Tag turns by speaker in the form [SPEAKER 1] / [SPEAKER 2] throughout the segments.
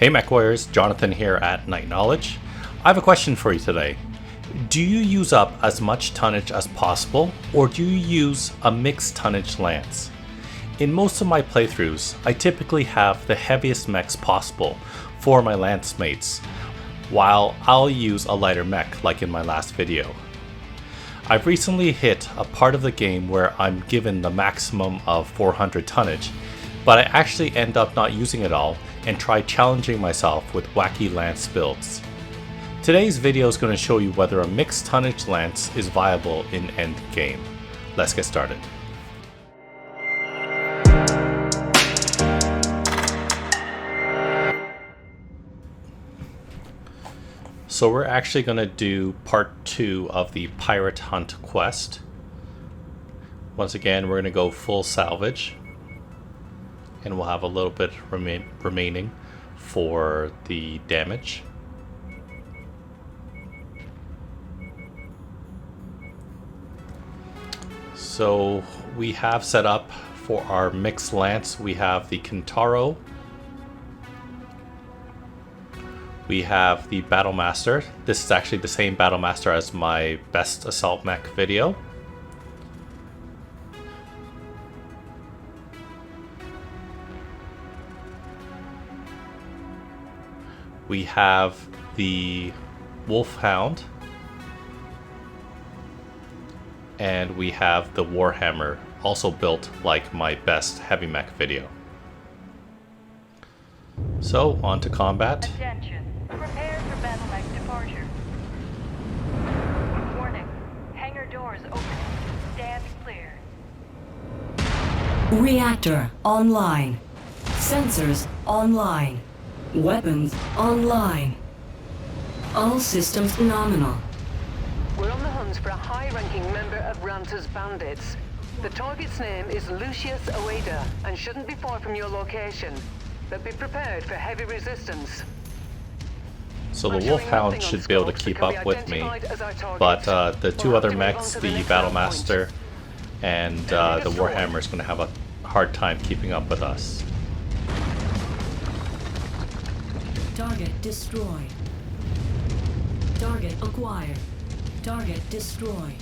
[SPEAKER 1] Hey Mechwarriors, Jonathan here at Night Knowledge. I have a question for you today. Do you use up as much tonnage as possible, or do you use a mixed tonnage lance? In most of my playthroughs, I typically have the heaviest mechs possible for my lance mates, while I'll use a lighter mech like in my last video. I've recently hit a part of the game where I'm given the maximum of 400 tonnage, but I actually end up not using it all and try challenging myself with wacky lance builds. Today's video is going to show you whether a mixed tonnage lance is viable in endgame. Let's get started. So we're actually going to do part 2 of the Pirate Hunt quest. Once again, we're going to go full salvage, and we'll have a little bit remaining for the damage. So we have set up for our mixed lance, we have the Kintaro, we have the Battle Master. This is actually the same Battle Master as my best assault mech video. We have the Wolfhound, and we have the Warhammer, also built like my best heavy mech video. So, on to combat.
[SPEAKER 2] Attention. Prepare for battle mech departure. Warning. Hangar doors open. Stand clear.
[SPEAKER 3] Reactor online. Sensors online. Weapons online. All systems nominal.
[SPEAKER 4] We're on the hunt for a high-ranking member of Ranta's bandits. The target's name is Lucius Oeda and shouldn't be far from your location. But be prepared for heavy resistance.
[SPEAKER 1] So the Wolfhound should be able to keep up with me, but the two other mechs, the Battle Master and the Warhammer, is going to have a hard time keeping up with us.
[SPEAKER 3] Target destroyed. Target acquired. Target destroyed.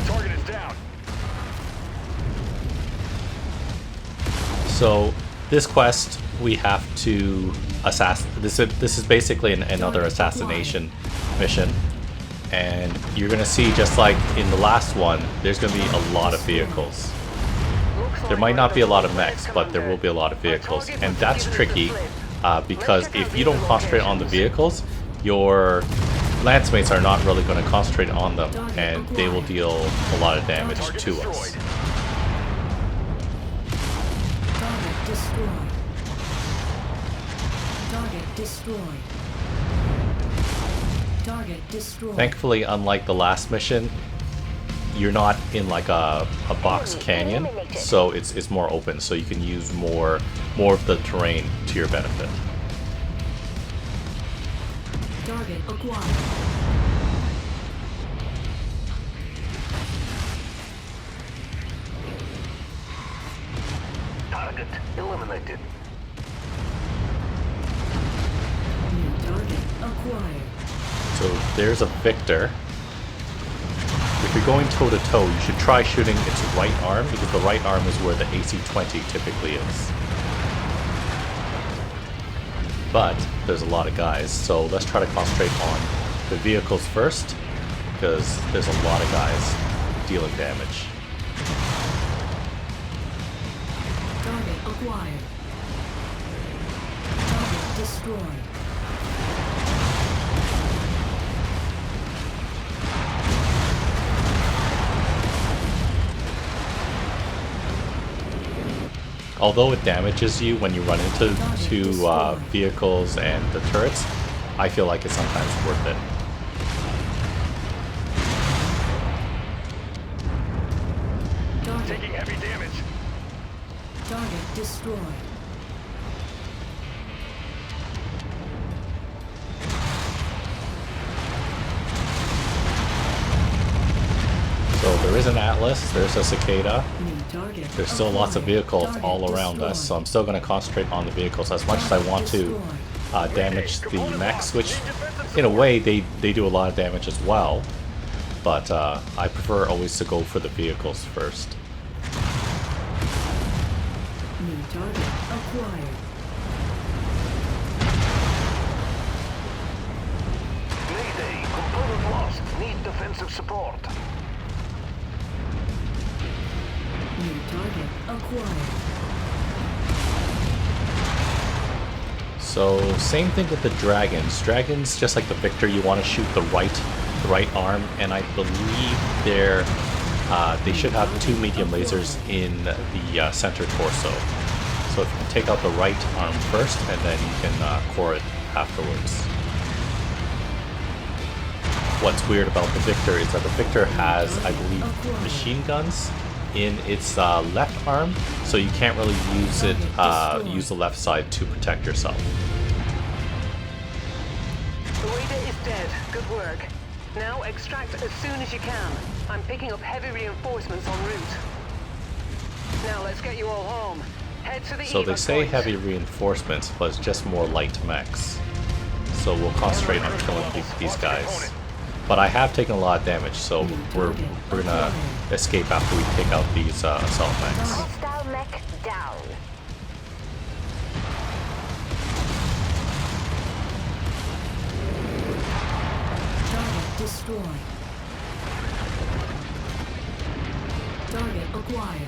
[SPEAKER 5] Target is down.
[SPEAKER 1] So this quest, we have to assassinate. This is basically another assassination mission, and you're going to see, just like in the last one, there's going to be a lot of vehicles. There might not be a lot of mechs, but there will be a lot of vehicles, and that's tricky because if you don't concentrate on the vehicles, your lance mates are not really going to concentrate on them, and they will deal a lot of damage to us.
[SPEAKER 3] Target destroyed. Target destroyed. Target destroyed.
[SPEAKER 1] Thankfully, unlike the last mission, you're not in like a box canyon, so it's more open, so you can use more of the terrain to your benefit.
[SPEAKER 3] Target acquired.
[SPEAKER 5] Target eliminated.
[SPEAKER 3] New target acquired.
[SPEAKER 1] So there's a Victor. If you're going toe-to-toe, you should try shooting its right arm, because the right arm is where the AC-20 typically is. But there's a lot of guys, so let's try to concentrate on the vehicles first, because there's a lot of guys dealing damage.
[SPEAKER 3] Target acquired. Target destroyed.
[SPEAKER 1] Although it damages you when you run into vehicles and the turrets, I feel like it's sometimes worth it.
[SPEAKER 5] Taking heavy damage.
[SPEAKER 3] Target destroyed.
[SPEAKER 1] So There is an Atlas, there's a Cicada.
[SPEAKER 3] New target.
[SPEAKER 1] There's still lots of
[SPEAKER 3] acquired.
[SPEAKER 1] vehicles
[SPEAKER 3] Target
[SPEAKER 1] all around us, so I'm still going to concentrate on the vehicles as much as I want to damage the mechs, which in a way they do a lot of damage as well, but I prefer always to go for the vehicles first.
[SPEAKER 3] New target acquired.
[SPEAKER 5] Mayday. Component lost. Need defensive support.
[SPEAKER 3] New target acquired.
[SPEAKER 1] So same thing with the dragons. Dragons, just like the Victor, you want to shoot the right arm, and I believe they should have 2 medium lasers in the center torso. So if you can take out the right arm first, and then you can core it afterwards. What's weird about the Victor is that the Victor has, I believe, machine guns in its left arm, so you can't really use it use the left side to protect yourself.
[SPEAKER 4] The waiter is dead. Good work. Now extract as soon as you can. I'm picking up heavy reinforcements en route. Now let's get you all home. Head to the
[SPEAKER 1] So they
[SPEAKER 4] evac
[SPEAKER 1] say
[SPEAKER 4] point.
[SPEAKER 1] heavy reinforcements, but it's just more light mechs. So we'll concentrate on killing these guys. But I have taken a lot of damage, so we're gonna escape after we take out these assault mechs.
[SPEAKER 2] Hostile mech down.
[SPEAKER 3] Target destroyed. Target acquired.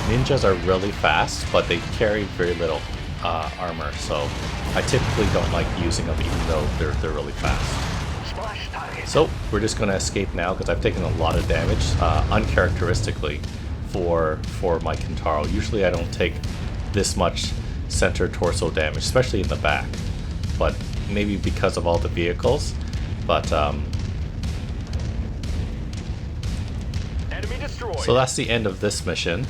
[SPEAKER 1] Ninjas are really fast, but they carry very little armor, so I typically don't like using them even though they're really fast.
[SPEAKER 5] Splash target.
[SPEAKER 1] So we're just gonna escape now because I've taken a lot of damage, uncharacteristically, for my Kintaro. Usually I don't take this much center torso damage, especially in the back, but maybe because of all the vehicles. But
[SPEAKER 5] Enemy destroyed.
[SPEAKER 1] so that's the end of this mission.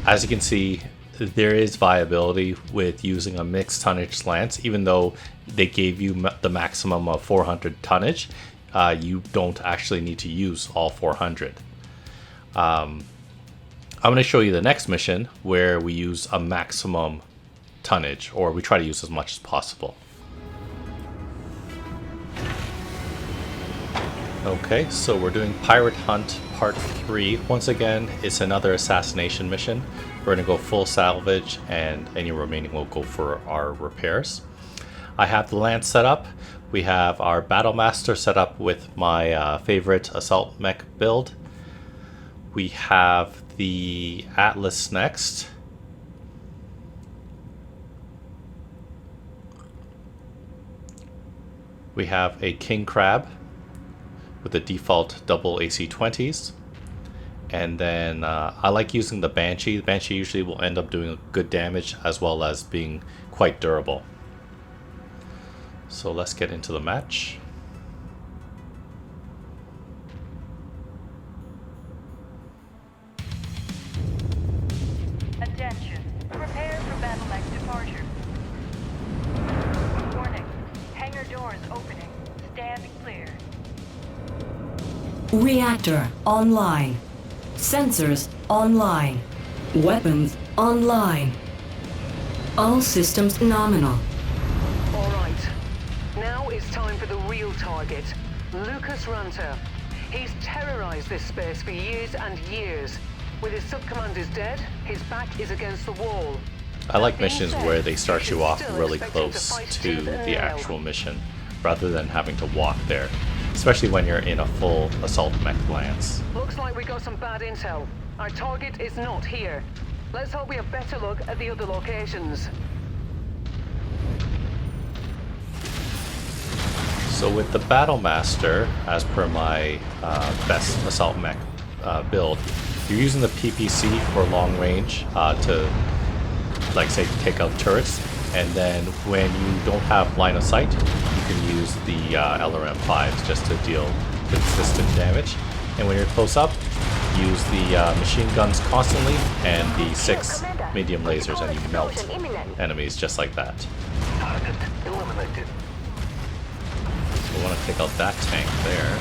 [SPEAKER 1] As you can see, there is viability with using a mixed tonnage lance, even though they gave you the maximum of 400 tonnage. You don't actually need to use all 400. I'm going to show you the next mission where we use a maximum tonnage, or we try to use as much as possible. Okay, so we're doing Pirate Hunt Part 3. Once again, it's another assassination mission. We're going to go full salvage, and any remaining will go for our repairs. I have the lance set up. We have our Battle Master set up with my favorite assault mech build. We have the Atlas next. We have a King Crab with the default double AC-20s. And then I like using the Banshee. The Banshee usually will end up doing good damage as well as being quite durable. So let's get into the match.
[SPEAKER 2] Attention. Prepare for battle mech departure. Warning. Hangar doors opening. Stand clear.
[SPEAKER 3] Reactor online. Sensors online. Weapons online. All systems nominal.
[SPEAKER 4] All right. Now it's time for the real target, Lucas Runter. He's terrorized this space for years and years. With his sub-commanders dead, his back is against the wall.
[SPEAKER 1] I like
[SPEAKER 4] That being
[SPEAKER 1] missions
[SPEAKER 4] said,
[SPEAKER 1] where they start
[SPEAKER 4] should
[SPEAKER 1] you off
[SPEAKER 4] still
[SPEAKER 1] really
[SPEAKER 4] expect him to
[SPEAKER 1] close
[SPEAKER 4] fight
[SPEAKER 1] to
[SPEAKER 4] tooth and
[SPEAKER 1] the
[SPEAKER 4] nail.
[SPEAKER 1] actual mission, rather than having to walk there, especially when you're in a full assault mech lance.
[SPEAKER 4] Looks like we got some bad intel. Our target is not here. Let's hope we have better luck at the other locations.
[SPEAKER 1] So with the Battle Master, as per my best assault mech build, you're using the PPC for long range to, like, say, take out turrets, and then when you don't have line of sight, you can use the LRM-5s just to deal consistent damage. And when you're close up, use the machine guns constantly and the 6 medium lasers, and you melt enemies just like that.
[SPEAKER 5] Target eliminated.
[SPEAKER 1] So we want to take out that tank there.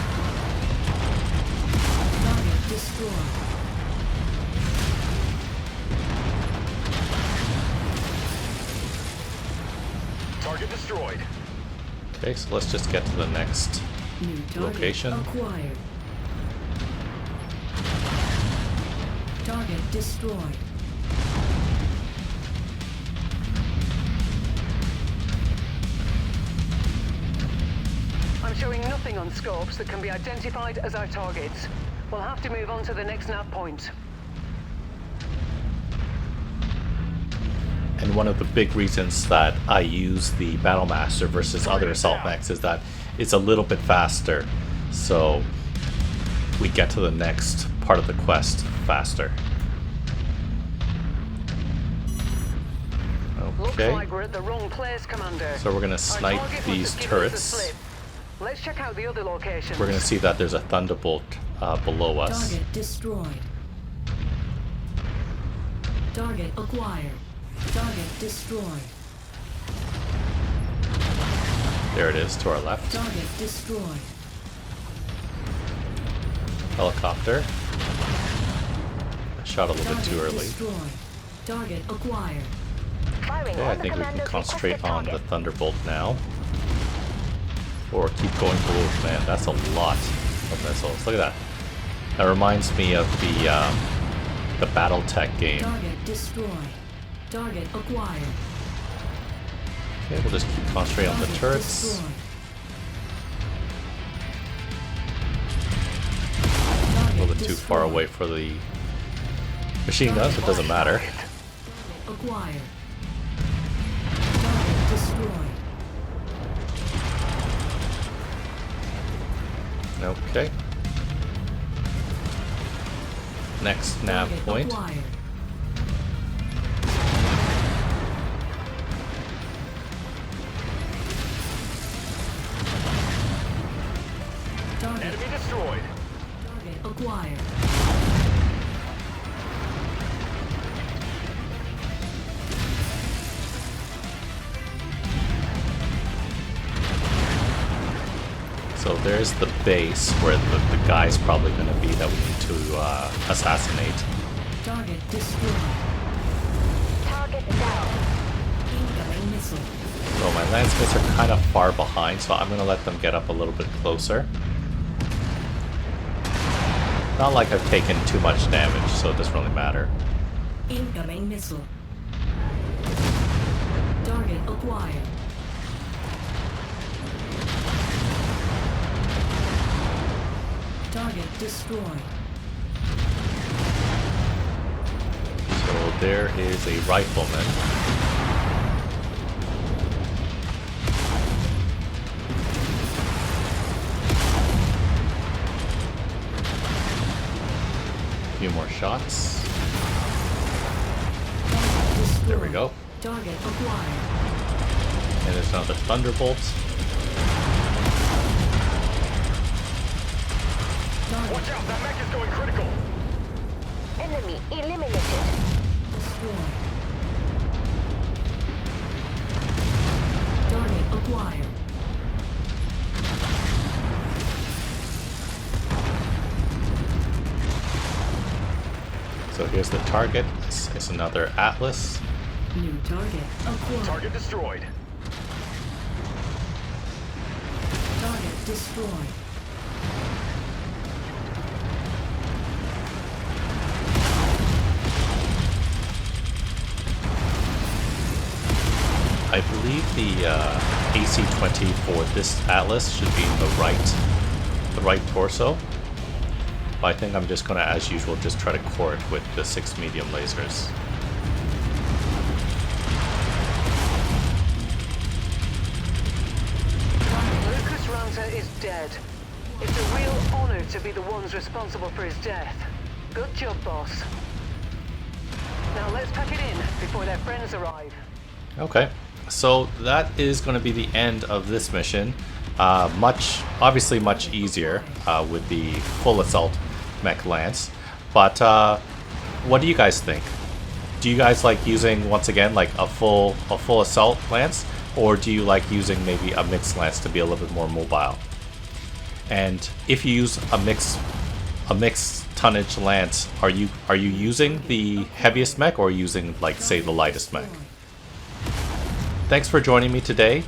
[SPEAKER 3] Target destroyed.
[SPEAKER 5] Target destroyed.
[SPEAKER 1] Okay, so let's just get to the next
[SPEAKER 3] New target
[SPEAKER 1] location.
[SPEAKER 3] acquired. Target destroyed.
[SPEAKER 4] I'm showing nothing on scopes that can be identified as our targets. We'll have to move on to the next nav point.
[SPEAKER 1] And one of the big reasons that I use the Battlemaster versus other assault mechs is that it's a little bit faster. So we get to the next part of the quest faster.
[SPEAKER 4] Looks
[SPEAKER 1] Okay,
[SPEAKER 4] like we're at the wrong place, Commander.
[SPEAKER 1] so we're gonna
[SPEAKER 4] Our
[SPEAKER 1] snipe
[SPEAKER 4] target must
[SPEAKER 1] these
[SPEAKER 4] have given us the
[SPEAKER 1] turrets.
[SPEAKER 4] slip. Let's check out the other locations.
[SPEAKER 1] We're gonna see that there's a Thunderbolt below us.
[SPEAKER 3] Target destroyed. Target acquired. Target destroyed.
[SPEAKER 1] There it is to our left.
[SPEAKER 3] Target destroyed.
[SPEAKER 1] Helicopter. I shot a little bit too
[SPEAKER 3] Target
[SPEAKER 1] early.
[SPEAKER 3] destroyed. Target acquired.
[SPEAKER 1] Okay, I think we can concentrate on the Thunderbolt now. Or keep going forward. Man, that's a lot of missiles. Look at that. That reminds me of the BattleTech game.
[SPEAKER 3] Target destroyed. Target acquired.
[SPEAKER 1] Okay, we'll just keep concentrating on the
[SPEAKER 3] Target
[SPEAKER 1] turrets.
[SPEAKER 3] destroyed.
[SPEAKER 1] A little bit too far away for the machine guns, it doesn't matter.
[SPEAKER 3] Acquired. Target destroyed.
[SPEAKER 1] Okay. Next nav
[SPEAKER 3] Target
[SPEAKER 1] point.
[SPEAKER 3] acquired. Target,
[SPEAKER 5] Enemy destroyed.
[SPEAKER 3] target acquired.
[SPEAKER 1] So there's the base where the guy's probably going to be that we need to assassinate.
[SPEAKER 3] Target destroyed.
[SPEAKER 2] Target down.
[SPEAKER 3] Incoming missile.
[SPEAKER 1] So my landsmates are kind of far behind, so I'm going to let them get up a little bit closer. Not like I've taken too much damage, so it doesn't really matter.
[SPEAKER 3] Incoming missile. Target acquired. Target destroyed.
[SPEAKER 1] So there is a rifleman. A few more shots.
[SPEAKER 3] Target destroyed.
[SPEAKER 1] There we go.
[SPEAKER 3] Target acquired.
[SPEAKER 1] And there's another Thunderbolt.
[SPEAKER 3] Target
[SPEAKER 5] Watch out, that mech is going critical.
[SPEAKER 2] Enemy eliminated.
[SPEAKER 3] destroyed. Target acquired.
[SPEAKER 1] So here's the target. This is another Atlas.
[SPEAKER 3] New target acquired.
[SPEAKER 5] Target destroyed.
[SPEAKER 3] Target destroyed.
[SPEAKER 1] I believe the AC-20 for this Atlas should be in the right torso. But I think I'm just going to, as usual, just try to core it with the 6 medium lasers.
[SPEAKER 4] Lucas Ranta is dead. It's a real honor to be the ones responsible for his death. Good job, boss. Now let's pack it in before their friends arrive.
[SPEAKER 1] Okay, so that is going to be the end of this mission. Obviously much easier with the full assault mech lance. But what do you guys think? Do you guys like using, once again, like a full assault lance, or do you like using maybe a mixed lance to be a little bit more mobile? And if you use a mixed tonnage lance, are you using the heaviest mech or using, like, say, the lightest mech? Thanks for joining me today.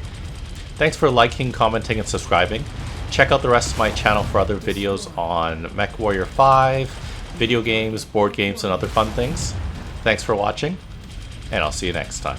[SPEAKER 1] Thanks for liking, commenting, and subscribing. Check out the rest of my channel for other videos on Mechwarrior 5, video games, board games, and other fun things. Thanks for watching, and I'll see you next time.